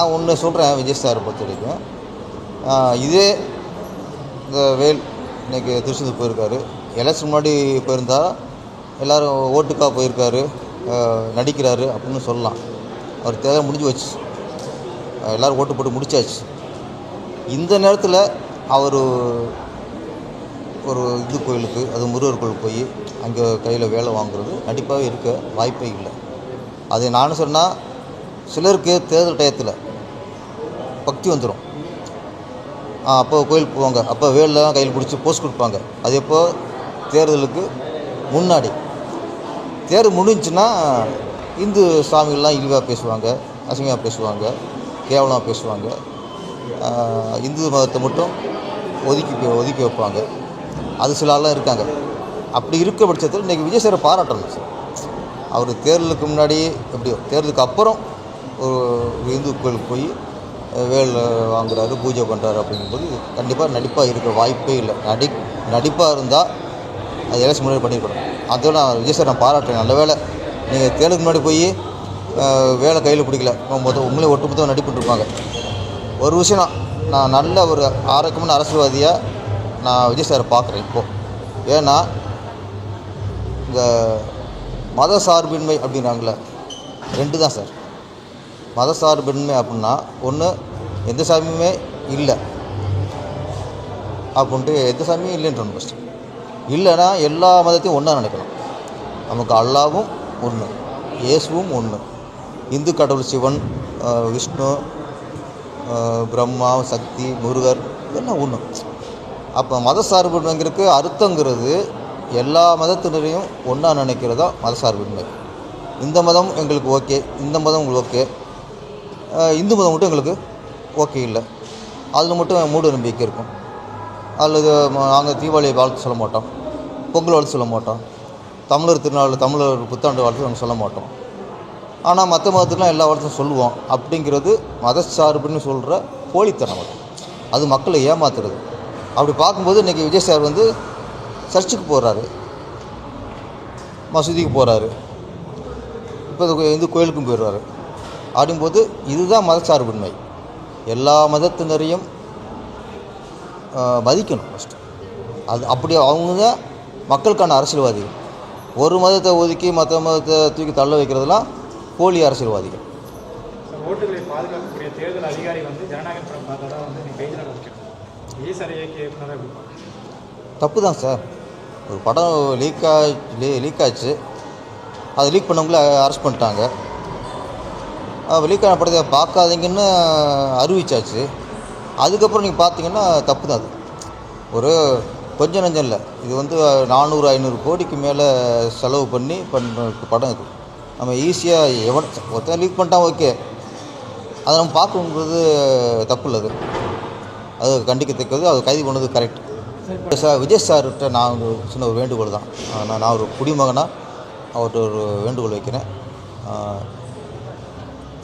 நான் ஒன்று சொல்கிறேன் விஜய் சாரை பொறுத்த வரைக்கும். இதே இந்த வேல் இன்றைக்கி திருச்செந்தூர் போயிருக்காரு. எலெக்ஷன் முன்னாடி போயிருந்தால் எல்லோரும் ஓட்டுக்காக போயிருக்காரு, நடிக்கிறாரு அப்படின்னு சொல்லலாம். அவர் தேவை முடிஞ்சு வச்சு எல்லோரும் ஓட்டு போட்டு முடிச்சாச்சு. இந்த நேரத்தில் அவர் ஒரு கோயிலுக்கு, அது முருகர் கோயிலுக்கு போய் அங்கே கையில் வேலை வாங்குறது நடிப்பாகவே இருக்க வாய்ப்பே இல்லை. அது நான் சொன்னால் சிலருக்கு தேர்தல் டயத்தில் பக்தி வந்துடும். அப்போ கோயிலுக்கு போவாங்க, அப்போ வேலெலாம் கையில் பிடிச்சி போஸ்ட் கொடுப்பாங்க. அது எப்போ தேர்தலுக்கு முன்னாடி. தேர்தல் முடிஞ்சுன்னா இந்து சாமிகள்லாம் இழிவாக பேசுவாங்க, அசிங்கமாக பேசுவாங்க, கேவலமாக பேசுவாங்க. இந்து மதத்தை மட்டும் ஒதுக்கி வைப்பாங்க. அது சில ஆள்லாம் இருக்காங்க. அப்படி இருக்க பட்சத்தில் இன்றைக்கி விஜய் சாரை பாராட்டணும் சார். அவர் தேர்தலுக்கு முன்னாடி எப்படியோ, தேர்தலுக்கு அப்புறம் ஒரு இந்து கோயிலுக்கு போய் வேலை வாங்குறாரு, பூஜை பண்ணுறாரு. அப்படிங்கும்போது கண்டிப்பாக நடிப்பாக இருக்க வாய்ப்பே இல்லை. நடிப்பாக இருந்தால் அது எலெக்ஷன் முன்னாடி பண்ணியிருக்கணும். அதோட நான் விஜய் சார் நான் பாராட்டுறேன். நல்ல வேலை நீங்கள் தேர்தலுக்கு முன்னாடி போய் வேலை கையில் பிடிக்கல, உங்களே ஒட்டுமொத்தம் நடிப்புட்டுருப்பாங்க. ஒரு விஷயம், நான் நல்ல ஒரு ஆரோக்கியமான அரசியல்வாதியாக நான் விஜய் சாரை பார்க்குறேன் இப்போது. ஏன்னா இந்த மத சார்பின்மை அப்படின்னாங்களே, 2 தான் சார். மத சார்பின்மை அப்படின்னா ஒன்று, எந்த சாமியுமே இல்லை அப்படின்ட்டு, எந்த சாமியும் இல்லைன்றணும் ஃபஸ்ட்டு. இல்லைன்னா எல்லா மதத்தையும் ஒன்றா நினைக்கணும். நமக்கு அல்லாவும் ஒன்று, இயேசுவும் ஒன்று, இந்து கடவுள் சிவன், விஷ்ணு, பிரம்மா, சக்தி, முருகர் இதெல்லாம் ஒன்று. அப்போ மத சார்பின்மைங்கிறதுக்கு அர்த்தங்கிறது எல்லா மதத்தினரையும் ஒன்றா நினைக்கிறதா மத சார்பின்மை. இந்த மதம் எங்களுக்கு ஓகே, இந்த மதம் உங்களுக்கு ஓகே, இந்து மதம் மட்டும் எங்களுக்கு ஓகே இல்லை, அதில் மட்டும் மூட நம்பிக்கை இருக்கும். அல்லது நாங்கள் தீபாவளி வாழ்த்து சொல்ல மாட்டோம், பொங்கல் வாழ்த்து சொல்ல மாட்டோம், தமிழர் திருநாள், தமிழர் புத்தாண்டு வாழ்த்து நாங்கள் சொல்ல மாட்டோம். ஆனால் மற்ற மதத்துக்குலாம் எல்லா வாழ்த்தும் சொல்லுவோம். அப்படிங்கிறது மத சார்புன்னு சொல்கிற போலித்தனம். அது மக்களை ஏமாத்துறது. அப்படி பார்க்கும்போது இன்றைக்கி விஜய் சார் வந்து சர்ச்சுக்கு போகிறாரு, மசூதிக்கு போகிறாரு, இப்போ இந்து கோயிலுக்கும் போயிடுறாரு. அப்படிங்கும்போது இதுதான் மதச்சார்பின்மை. எல்லா மதத்தினரையும் மதிக்கணும் ஃபஸ்ட்டு. அது அப்படி அவங்க தான் மக்களுக்கான அரசியல்வாதிகள். ஒரு மதத்தை ஒதுக்கி மற்ற மதத்தை தூக்கி தள்ள வைக்கிறதுலாம் போலி அரசியல்வாதிகள். ஓட்டுகளை பாதுகாக்கக்கூடிய தேர்தல் அதிகாரி வந்து ஜனநாயக படம் பார்த்தா வந்து கைதில் வைக்கணும். தப்பு தான் சார். ஒரு படம் லீக் ஆச்சு, அது லீக் பண்ணவங்கள அரெஸ்ட் பண்ணிட்டாங்க. லீக் ஆன படத்தை பார்க்காதீங்கன்னு அறிவிச்சாச்சு. அதுக்கப்புறம் நீங்கள் பார்த்தீங்கன்னா தப்பு தான். அது ஒரு கொஞ்சம் நஞ்சம் இல்லை. இது வந்து 400-500 கோடிக்கு மேலே செலவு பண்ணி பண்ணுற படம். இது நம்ம ஈஸியாக ஒருத்தன் லீக் பண்ணிட்டான் ஓகே, அதை நம்ம பார்க்கணுங்கிறது தப்பு இல்லை. அது கண்டிக்கத்தக்கது. அது கைது பண்ணது கரெக்ட். விஜய் சார்கிட்ட நான் சின்ன ஒரு வேண்டுகோள் தான். நான் ஒரு குடிமகனாக அவர்கிட்ட ஒரு வேண்டுகோள் வைக்கிறேன்.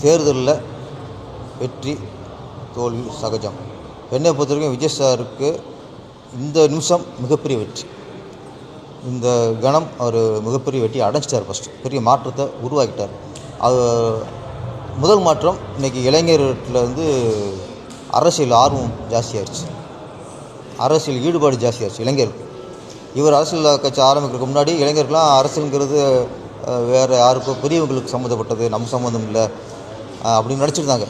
தேர்தலில் வெற்றி தோல்வி சகஜம். என்னை பொறுத்த வரைக்கும் விஜய் சாருக்கு இந்த நிமிஷம் மிகப்பெரிய வெற்றி. இந்த கணம் அவர் மிகப்பெரிய வெற்றி அடைஞ்சிட்டார். ஃபஸ்ட்டு பெரிய மாற்றத்தை உருவாக்கிட்டார். அது முதல் மாற்றம். இன்றைக்கி இளைஞர்கிட்ட வந்து அரசியல் ஆர்வம் ஜாஸ்தியாகிடுச்சு, அரசியல் ஈடுபாடு ஜாஸ்தியாகிடுச்சு இளைஞருக்கு. இவர் அரசியல் கட்சி ஆரம்பிக்கிறதுக்கு முன்னாடி இளைஞர்கள்லாம் அரசியலுங்கிறது வேறு யாருக்கும் பெரியவங்களுக்கு சம்மந்தப்பட்டது, நம்ம சம்மந்தம் இல்லை அப்படின்னு நடிச்சிருந்தாங்க.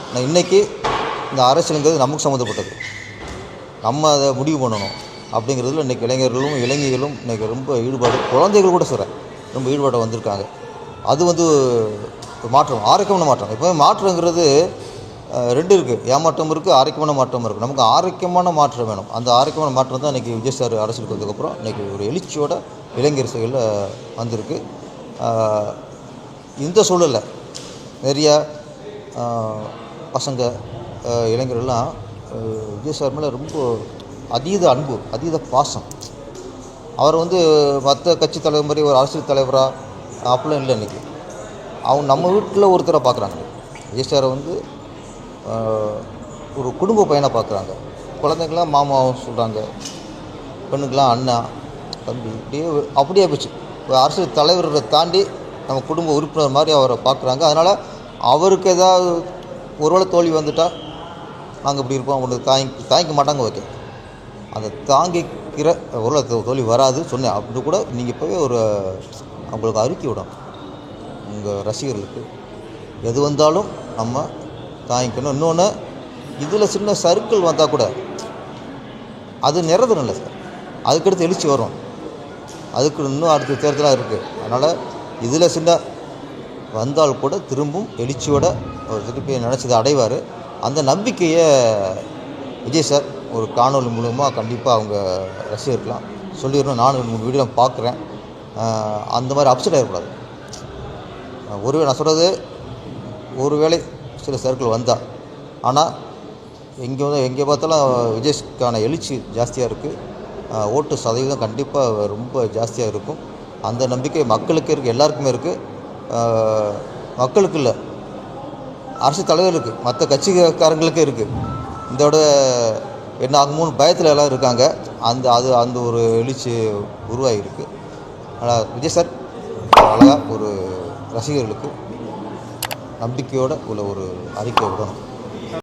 ஆனால் இன்றைக்கி இந்த அரசியலுங்கிறது நமக்கு சம்மந்தப்பட்டது, நம்ம அதை முடிவு பண்ணணும் அப்படிங்கிறதுல இன்றைக்கி இளைஞர்களும் இளைஞர்களும் இன்றைக்கி ரொம்ப ஈடுபாடு, குழந்தைகள் கூட சொல்கிறேன் ரொம்ப ஈடுபாடு வந்திருக்காங்க. அது வந்து மாற்றம், ஆரோக்கியமான மாற்றம். இப்போ மாற்றங்கிறது 2 இருக்குது. ஏமாற்றம் இருக்குது, ஆரோக்கியமான மாற்றம் இருக்குது. நமக்கு ஆரோக்கியமான மாற்றம் வேணும். அந்த ஆரோக்கியமான மாற்றம் தான் இன்றைக்கி விஜய் சார் அரசியலுக்கு வந்ததுக்கப்புறம் இன்றைக்கி ஒரு எழுச்சியோட இளைஞர் செயலில் வந்திருக்கு. இந்த சூழலில் நிறையா பசங்க இளைஞர்கள்லாம் விஜய் சார் மேலே ரொம்ப அதீத அன்பு, அதீத பாசம். அவர் வந்து மற்ற கட்சி தலைவர் மாதிரி ஒரு அரசியல் தலைவராக அப்படிலாம் இல்லை. இன்றைக்கி அவங்க நம்ம வீட்டில் ஒருத்தரை பார்க்குறாங்க. விஜய் சாரை வந்து ஒரு குடும்ப பையனாக பார்க்குறாங்க. குழந்தைங்களாம் மாமாவும் சொல்கிறாங்க, பெண்ணுக்கெலாம் அண்ணா தம்பி, அப்படியே போச்சு. அரசியல் தலைவரை தாண்டி நம்ம குடும்ப உறுப்பினர் மாதிரி அவரை பார்க்குறாங்க. அதனால் அவருக்கு ஏதாவது ஒருவேளை தோல்வி வந்துட்டால் நாங்கள் இப்படி இருப்போம் ஒன்று தாங்கிக்க மாட்டாங்க. ஓகே, அந்த தாங்கிக்கிற ஒருவேளை தோல்வி வராது சொன்னேன் அப்படின்னு கூட நீங்கள் இப்போவே ஒரு அவங்களுக்கு அறிக்கை விடணும். உங்கள் ரசிகர்களுக்கு எது வந்தாலும் நம்ம தாங்கிக்கணும். இன்னொன்று, இதில் சின்ன சர்க்கிள் வந்தால் கூட அது நிறதும் இல்லை சார். அதுக்கடுத்து எழுச்சி வரும். அதுக்கு இன்னும் அடுத்த தேர்தலாக இருக்குது. அதனால் இதில் சின்ன வந்தால் கூட திரும்பவும் எழுச்சியோட அவர் திருப்பி நினச்சதை அடைவார். அந்த நம்பிக்கையை விஜய் சார் ஒரு காணொலி மூலமாக கண்டிப்பாக அவங்க ரசிகர்லாம் சொல்லிடணும். நானும் 2-3 வீடியோ பார்க்குறேன். அந்த மாதிரி அப்செட் ஆகிடக்கூடாது. ஒருவேளை நான் சொல்கிறது ஒருவேளை சில சர்க்கிள் வந்தால், ஆனால் எங்கே பார்த்தாலும் விஜய்க்கான எழுச்சி ஜாஸ்தியாக இருக்குது. ஓட்டு சதவீதம் கண்டிப்பாக ரொம்ப ஜாஸ்தியாக இருக்கும். அந்த நம்பிக்கை மக்களுக்கு இருக்குது, எல்லாருக்குமே இருக்குது. மக்களுக்கு இல்லை, அரசு தலைவர்களுக்கு, மற்ற கட்சிக்காரங்களுக்கே இருக்குது. இதோட என்ன ஆகுமோன்னு பயத்தில் எல்லாம் இருக்காங்க. அந்த ஒரு எழுச்சி உருவாகிருக்கு. ஆனால் விஜய் சார் அழகாக ஒரு ரசிகர்களுக்கு நம்பிக்கையோடு உள்ள ஒரு அறிக்கை விடணும்.